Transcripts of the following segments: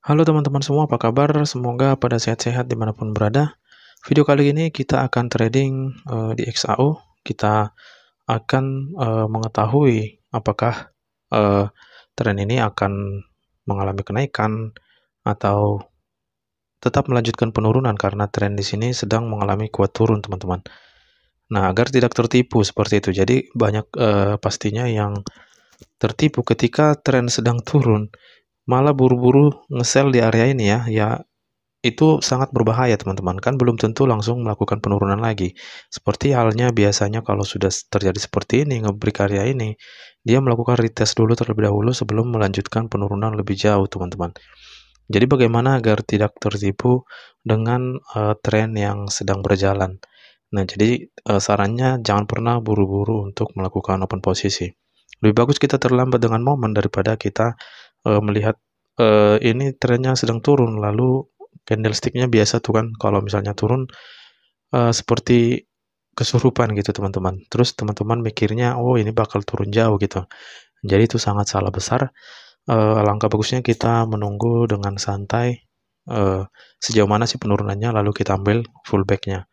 Halo teman-teman semua, apa kabar? Semoga pada sehat-sehat dimanapun berada. Video kali ini kita akan trading di XAU. Kita akan mengetahui apakah eh, tren ini akan mengalami kenaikan atau tetap melanjutkan penurunan karena tren di sini sedang mengalami kuat turun, teman-teman. Nah, agar tidak tertipu seperti itu. Jadi banyak pastinya yang tertipu ketika tren sedang turun, malah buru-buru nge-sell di area ini ya. Ya, itu sangat berbahaya teman-teman, kan belum tentu langsung melakukan penurunan lagi. Seperti halnya biasanya kalau sudah terjadi seperti ini, nge-break area ini, dia melakukan retest dulu terlebih dahulu sebelum melanjutkan penurunan lebih jauh teman-teman. Jadi bagaimana agar tidak tertipu dengan tren yang sedang berjalan. Nah, jadi sarannya jangan pernah buru-buru untuk melakukan open posisi. Lebih bagus kita terlambat dengan momen daripada kita melihat ini trennya sedang turun, lalu candlestick-nya biasa tuh kan kalau misalnya turun seperti kesurupan gitu teman-teman. Terus teman-teman mikirnya, oh ini bakal turun jauh gitu. Jadi itu sangat salah besar. Alangkah bagusnya kita menunggu dengan santai sejauh mana sih penurunannya, lalu kita ambil fullback-nya.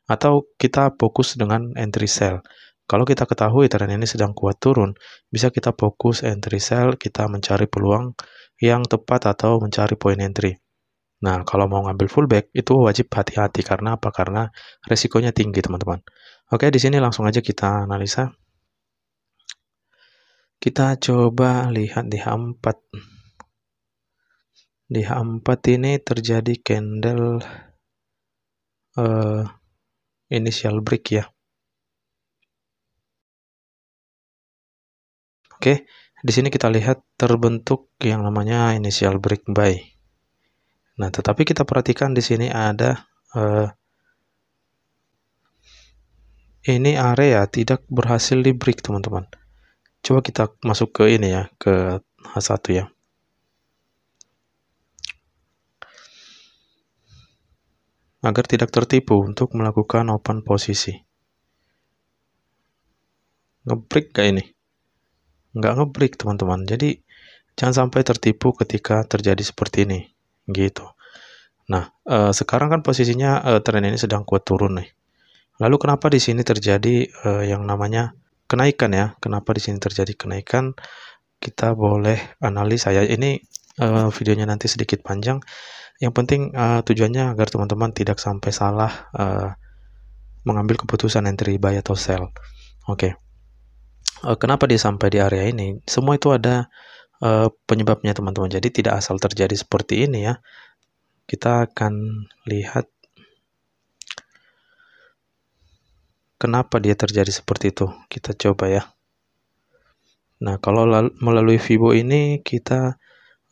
Atau kita fokus dengan entry sell. Kalau kita ketahui tren ini sedang kuat turun, bisa kita fokus entry sell, kita mencari peluang yang tepat atau mencari point entry. Nah, kalau mau ngambil fullback itu wajib hati-hati karena apa? Karena resikonya tinggi, teman-teman. Oke, di sini langsung aja kita analisa. Kita coba lihat di H4. Di H4 ini terjadi candle initial break ya. Oke, di sini kita lihat terbentuk yang namanya initial break buy. Nah, tetapi kita perhatikan di sini ada ini area tidak berhasil di break, teman-teman. Coba kita masuk ke ini ya, ke H1 ya. Agar tidak tertipu untuk melakukan open posisi. Ngebreak gak ini? Nggak ngebreak teman-teman. Jadi jangan sampai tertipu ketika terjadi seperti ini. Gitu. Nah, sekarang kan posisinya tren ini sedang kuat turun nih. Lalu kenapa di sini terjadi yang namanya kenaikan ya? Kenapa di sini terjadi kenaikan? Kita boleh analisa ya. Ini videonya nanti sedikit panjang. Yang penting tujuannya agar teman-teman tidak sampai salah mengambil keputusan entry buy atau sell. Oke. Kenapa dia sampai di area ini? Semua itu ada penyebabnya teman-teman. Jadi tidak asal terjadi seperti ini ya. Kita akan lihat kenapa dia terjadi seperti itu. Kita coba ya. Nah, kalau melalui Fibo ini kita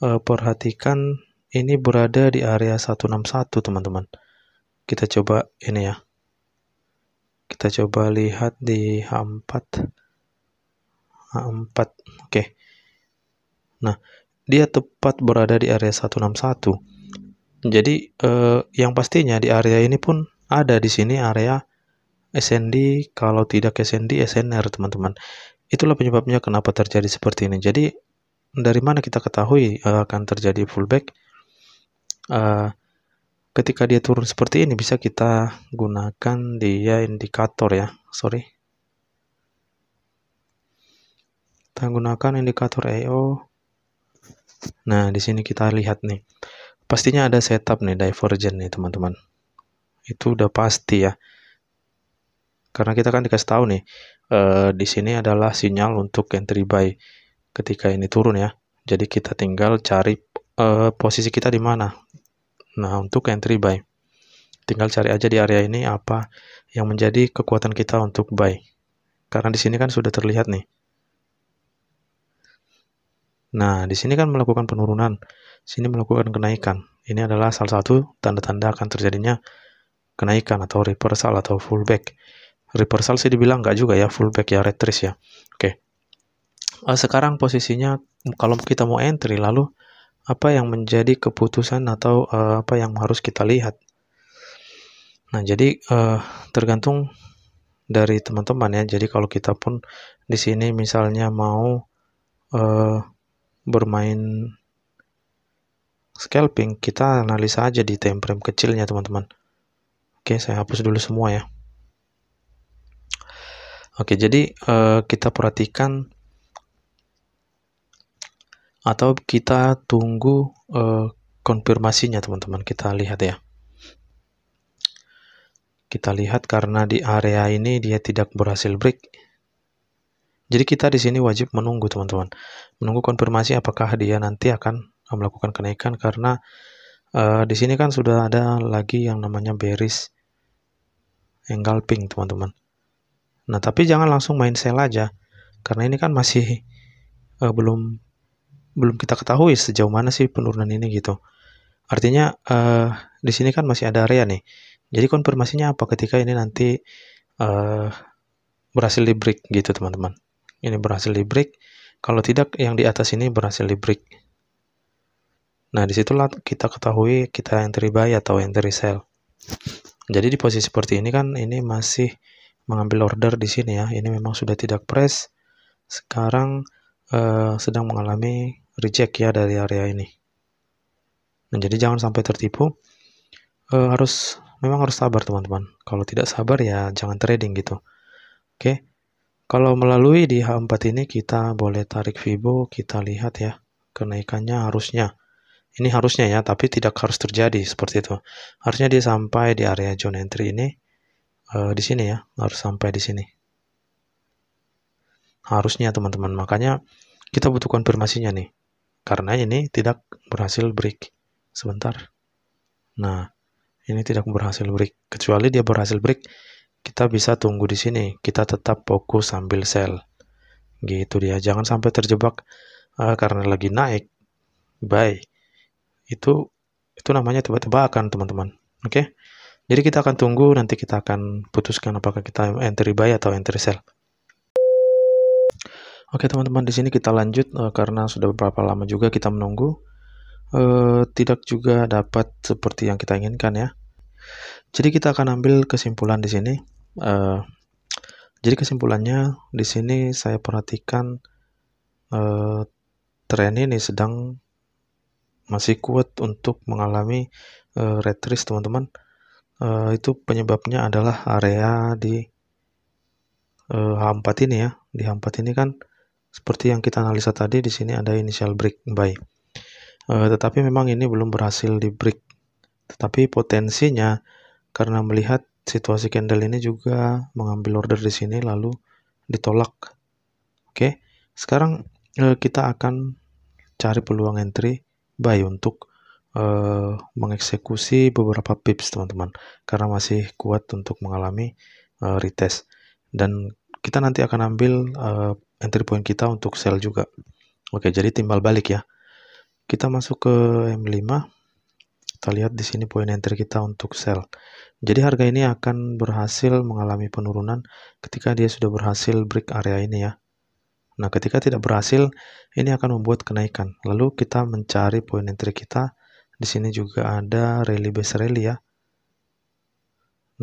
perhatikan ini berada di area 161 teman-teman. Kita coba ini ya. Kita coba lihat di H4. H4. Oke. Nah, dia tepat berada di area 161. Jadi yang pastinya di area ini pun ada di sini area SND, kalau tidak SND SNR teman-teman. Itulah penyebabnya kenapa terjadi seperti ini. Jadi dari mana kita ketahui akan terjadi pullback? Ketika dia turun seperti ini bisa kita gunakan dia indikator ya. Sorry. Kita gunakan indikator EO. Nah, di sini kita lihat nih. Pastinya ada setup nih, divergent nih teman-teman. Itu udah pasti ya. Karena kita kan dikasih tahu nih, di sini adalah sinyal untuk entry buy ketika ini turun ya. Jadi kita tinggal cari posisi kita di mana. Nah, untuk entry buy, tinggal cari aja di area ini apa yang menjadi kekuatan kita untuk buy. Karena di sini kan sudah terlihat nih. Nah, di sini kan melakukan penurunan, sini melakukan kenaikan. Ini adalah salah satu tanda-tanda akan terjadinya kenaikan atau reversal atau fullback. Reversal sih dibilang nggak juga ya, fullback ya, retrace ya. Oke. Sekarang posisinya kalau kita mau entry, lalu apa yang menjadi keputusan atau apa yang harus kita lihat? Nah, jadi tergantung dari teman-teman ya. Jadi kalau kita pun di sini misalnya mau bermain scalping, kita analisa aja di time frame kecilnya teman-teman. Oke, saya hapus dulu semua ya. Oke, jadi kita perhatikan atau kita tunggu konfirmasinya teman-teman. Kita lihat ya. Kita lihat karena di area ini dia tidak berhasil break. Jadi kita di sini wajib menunggu teman-teman. Menunggu konfirmasi apakah dia nanti akan melakukan kenaikan, karena di sini kan sudah ada lagi yang namanya bearish engulfing teman-teman. Nah, tapi jangan langsung main sell aja, karena ini kan masih belum kita ketahui sejauh mana sih penurunan ini gitu. Artinya di sini kan masih ada area nih. Jadi konfirmasinya apa ketika ini nanti berhasil di break gitu teman-teman. Ini berhasil di break. Kalau tidak, yang di atas ini berhasil di break. Nah, disitulah kita ketahui kita entry buy atau entry sell. Jadi di posisi seperti ini kan, ini masih mengambil order di sini ya. Ini memang sudah tidak press. Sekarang sedang mengalami reject ya dari area ini. Nah, jadi jangan sampai tertipu. Memang harus sabar teman-teman. Kalau tidak sabar ya jangan trading gitu. Oke. Kalau melalui di H4 ini kita boleh tarik Fibo, kita lihat ya kenaikannya harusnya. Ini harusnya ya, tapi tidak harus terjadi seperti itu. Harusnya dia sampai di area zone entry ini di sini ya, harus sampai di sini. Harusnya teman-teman. Makanya kita butuh konfirmasinya nih. Karena ini tidak berhasil break. Sebentar. Nah, ini tidak berhasil break. Kecuali dia berhasil break, kita bisa tunggu di sini. Kita tetap fokus sambil sell. Gitu dia. Jangan sampai terjebak karena lagi naik. Buy. Itu namanya tebak-tebakan teman-teman. Oke. Jadi kita akan tunggu, nanti kita akan putuskan apakah kita entry buy atau entry sell. Oke teman-teman, di sini kita lanjut karena sudah beberapa lama juga kita menunggu. Tidak juga dapat seperti yang kita inginkan ya. Jadi kita akan ambil kesimpulan di sini. Jadi kesimpulannya di sini saya perhatikan tren ini sedang masih kuat untuk mengalami retrace teman-teman. Itu penyebabnya adalah area di H4 ini ya. Di H4 ini kan seperti yang kita analisa tadi, di sini ada initial break buy. Tetapi memang ini belum berhasil di break. Tetapi potensinya karena melihat situasi candle ini juga mengambil order di sini lalu ditolak. Oke. Sekarang kita akan cari peluang entry buy untuk mengeksekusi beberapa pips teman-teman, karena masih kuat untuk mengalami retest, dan kita nanti akan ambil entry point kita untuk sell juga. Oke, jadi timbal balik ya. Kita masuk ke M5. Kita lihat di sini poin entry kita untuk sell. Jadi harga ini akan berhasil mengalami penurunan ketika dia sudah berhasil break area ini ya. Nah, ketika tidak berhasil, ini akan membuat kenaikan. Lalu kita mencari poin entry kita. Di sini juga ada rally base rally ya.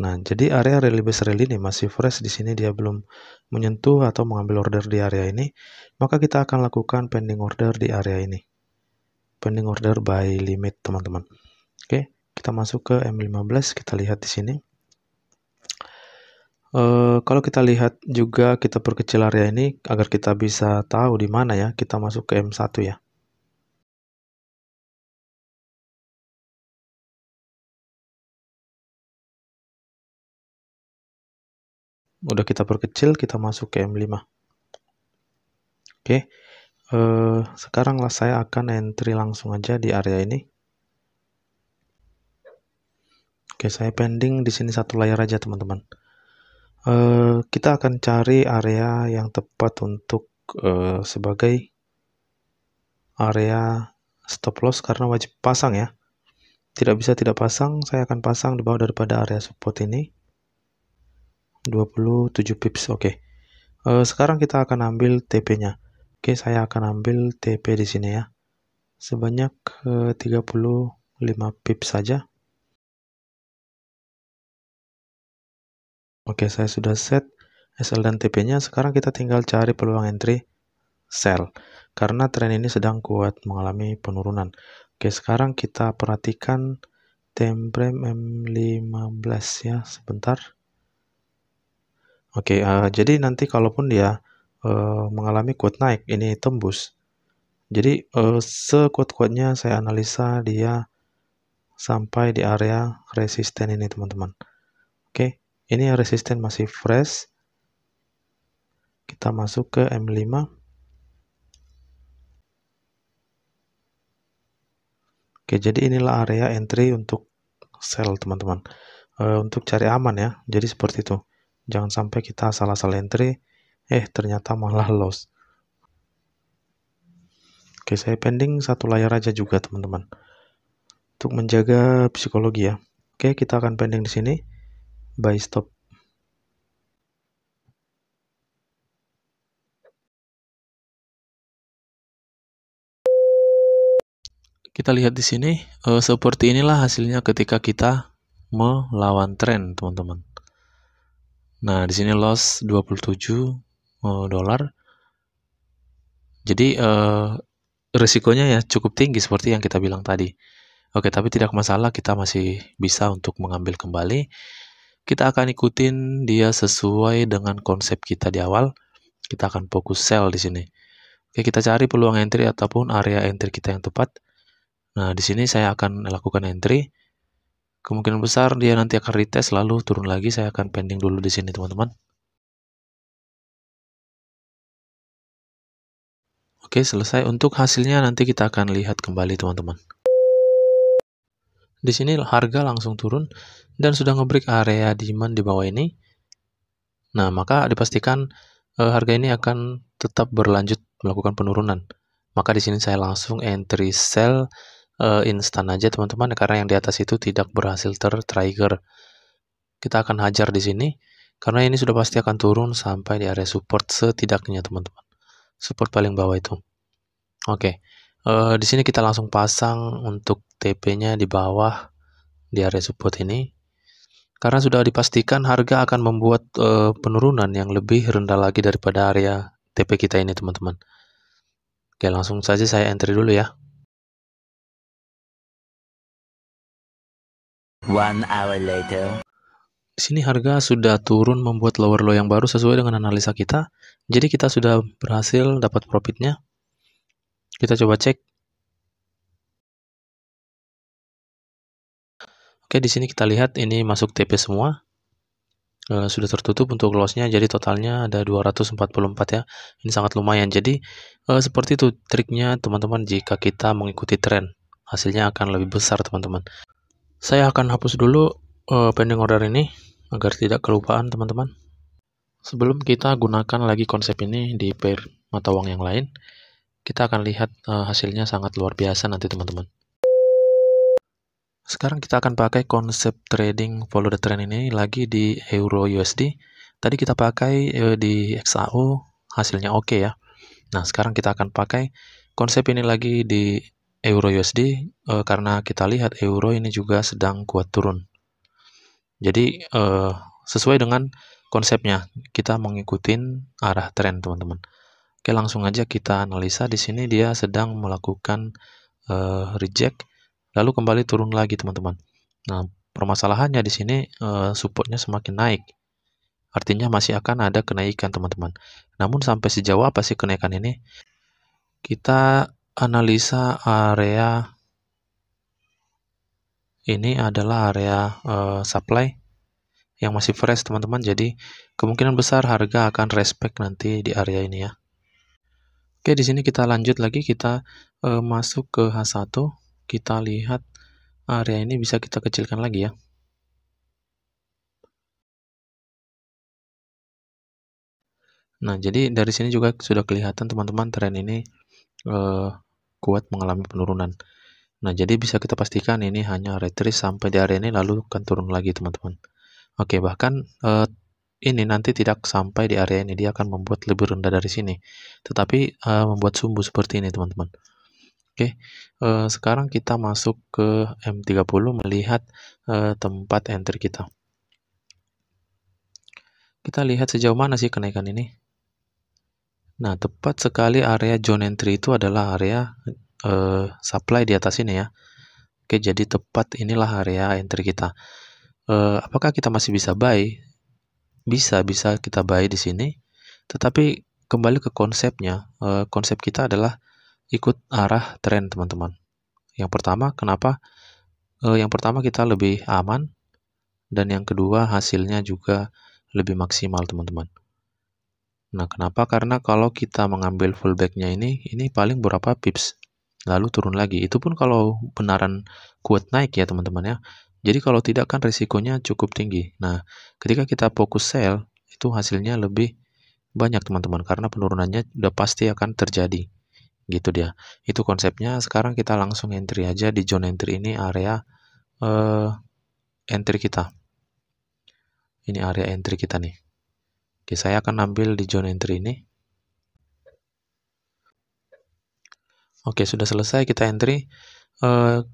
Nah, jadi area rally base rally ini masih fresh. Di sini dia belum menyentuh atau mengambil order di area ini. Maka kita akan lakukan pending order di area ini. Pending order by limit teman-teman. Oke, kita masuk ke M15. Kita lihat di sini. Kalau kita lihat juga, kita perkecil area ini agar kita bisa tahu di mana ya. Kita masuk ke M1 ya. Udah kita perkecil, kita masuk ke M5. Oke. Sekarang lah saya akan entry langsung aja di area ini. Oke, saya pending di sini satu layar aja teman-teman. Kita akan cari area yang tepat untuk sebagai area stop loss, karena wajib pasang ya. Tidak bisa tidak pasang. Saya akan pasang di bawah daripada area support ini. 27 pips. Oke. Sekarang kita akan ambil TP-nya. Oke, saya akan ambil TP di sini ya. Sebanyak 35 pips saja. Oke, saya sudah set SL dan TP-nya. Sekarang kita tinggal cari peluang entry sell. karena tren ini sedang kuat mengalami penurunan. Oke, sekarang kita perhatikan time frame M15 ya, sebentar. Oke, jadi nanti kalaupun dia mengalami kuat naik, ini tembus. Jadi sekuat-kuatnya saya analisa dia sampai di area resisten ini teman-teman. Oke, ini resisten masih fresh. Kita masuk ke M5. Oke, jadi inilah area entry untuk sell teman-teman. Untuk cari aman ya, jadi seperti itu. Jangan sampai kita salah-salah entry, ternyata malah loss. Oke, saya pending satu layar aja juga teman-teman, untuk menjaga psikologi ya. Oke, kita akan pending di sini, buy stop. Kita lihat di sini, seperti inilah hasilnya ketika kita melawan tren, teman-teman. Nah, di sini loss 27 dolar. Jadi risikonya ya cukup tinggi seperti yang kita bilang tadi. Oke, tapi tidak masalah, kita masih bisa untuk mengambil kembali. Kita akan ikutin dia sesuai dengan konsep kita di awal. Kita akan fokus sell di sini. Oke, kita cari peluang entry ataupun area entry kita yang tepat. Nah, di sini saya akan lakukan entry. Kemungkinan besar dia nanti akan retest lalu turun lagi. Saya akan pending dulu di sini, teman-teman. Oke, selesai. Untuk hasilnya nanti kita akan lihat kembali, teman-teman. Di sini harga langsung turun dan sudah nge-break area demand di bawah ini. Nah, maka dipastikan harga ini akan tetap berlanjut melakukan penurunan. Maka di sini saya langsung entry sell instan aja teman-teman, karena yang di atas itu tidak berhasil ter-trigger. Kita akan hajar di sini karena ini sudah pasti akan turun sampai di area support setidaknya teman-teman. Support paling bawah itu. Oke. Di sini kita langsung pasang untuk TP-nya di bawah di area support ini. Karena sudah dipastikan harga akan membuat penurunan yang lebih rendah lagi daripada area TP kita ini teman-teman. Oke, langsung saja saya entry dulu ya. 1 hour later. Di sini harga sudah turun membuat lower low yang baru sesuai dengan analisa kita. Jadi kita sudah berhasil dapat profitnya. Kita coba cek. Oke, di sini kita lihat ini masuk TP semua. Sudah tertutup untuk lossnya, jadi totalnya ada 244 ya. Ini sangat lumayan. Jadi seperti itu triknya teman-teman, jika kita mengikuti tren, hasilnya akan lebih besar teman-teman. Saya akan hapus dulu pending order ini agar tidak kelupaan teman-teman. Sebelum kita gunakan lagi konsep ini di pair mata uang yang lain, kita akan lihat hasilnya sangat luar biasa nanti teman-teman. Sekarang kita akan pakai konsep trading follow the trend ini lagi di Euro USD. Tadi kita pakai di XAU, hasilnya oke ya. Nah, sekarang kita akan pakai konsep ini lagi di Euro USD karena kita lihat Euro ini juga sedang kuat turun. Jadi sesuai dengan konsepnya, kita mengikuti arah tren teman-teman. Oke, langsung aja kita analisa. Di sini dia sedang melakukan reject, lalu kembali turun lagi teman-teman. Nah, permasalahannya di sini supportnya semakin naik. Artinya masih akan ada kenaikan teman-teman. Namun sampai sejauh apa sih kenaikan ini? Kita analisa area ini adalah area supply yang masih fresh teman-teman. Jadi kemungkinan besar harga akan respect nanti di area ini ya. Oke, di sini kita lanjut lagi, kita masuk ke H1, kita lihat area ini bisa kita kecilkan lagi ya. Nah, jadi dari sini juga sudah kelihatan teman-teman tren ini kuat mengalami penurunan. Nah, jadi bisa kita pastikan ini hanya retrace sampai di area ini lalu akan turun lagi teman-teman. Oke, bahkan ini nanti tidak sampai di area ini, dia akan membuat lebih rendah dari sini. Tetapi membuat sumbu seperti ini teman-teman. Oke, sekarang kita masuk ke M30 melihat tempat entry kita. Kita lihat sejauh mana sih kenaikan ini. Nah, tepat sekali area join entry itu adalah area supply di atas ini ya. Oke, jadi tepat inilah area entry kita. Apakah kita masih bisa buy? Bisa kita buy di sini. Tetapi kembali ke konsepnya, konsep kita adalah ikut arah tren, teman-teman. Yang pertama, kenapa? Yang pertama kita lebih aman, dan yang kedua hasilnya juga lebih maksimal, teman-teman. Nah, kenapa? Karena kalau kita mengambil fullback-nya ini paling berapa pips, lalu turun lagi. Itu pun kalau benaran kuat naik ya, teman-teman ya. Jadi kalau tidak kan risikonya cukup tinggi. Nah, ketika kita fokus sell, itu hasilnya lebih banyak, teman-teman, karena penurunannya udah pasti akan terjadi. Gitu dia. Itu konsepnya. Sekarang kita langsung entry aja di zone entry ini, area entry kita. Ini area entry kita nih. Oke, saya akan ambil di zone entry ini. Oke, sudah selesai kita entry.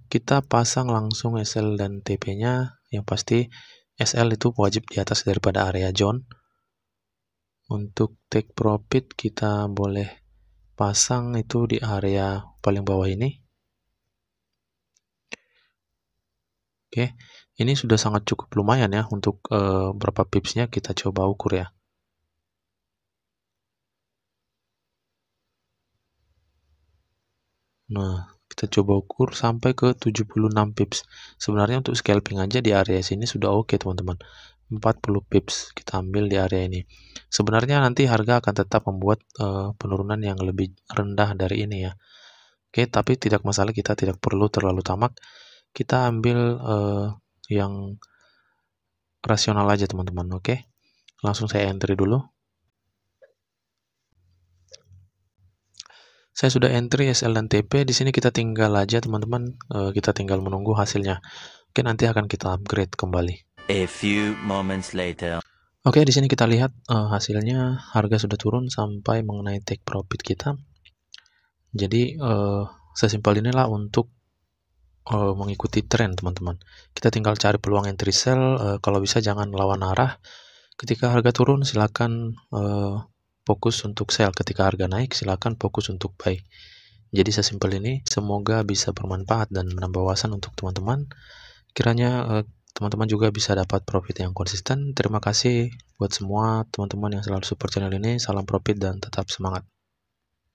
Kita pasang langsung SL dan TP-nya. Yang pasti SL itu wajib di atas daripada area zone. Untuk take profit kita boleh pasang itu di area paling bawah ini. Oke, ini sudah sangat cukup lumayan ya untuk berapa pipsnya kita coba ukur ya. Nah, kita coba ukur sampai ke 76 pips. Sebenarnya untuk scalping aja di area sini sudah oke, teman-teman. 40 pips kita ambil di area ini. Sebenarnya nanti harga akan tetap membuat penurunan yang lebih rendah dari ini ya. Oke, tapi tidak masalah, kita tidak perlu terlalu tamak. Kita ambil yang rasional aja, teman-teman. Oke, langsung saya entry dulu. Saya sudah entry SL dan TP. Di sini kita tinggal aja, teman-teman. Kita tinggal menunggu hasilnya. Oke, nanti akan kita upgrade kembali. A few moments later. Oke, di sini kita lihat hasilnya, harga sudah turun sampai mengenai take profit kita. Jadi sesimpel inilah untuk mengikuti tren, teman-teman. Kita tinggal cari peluang entry sell. Kalau bisa jangan lawan arah. Ketika harga turun silakan fokus untuk sell. Ketika harga naik silakan fokus untuk buy. Jadi sesimpel ini. Semoga bisa bermanfaat dan menambah wawasan untuk teman-teman. Kiranya teman-teman juga bisa dapat profit yang konsisten. Terima kasih buat semua teman-teman yang selalu support channel ini. Salam profit dan tetap semangat.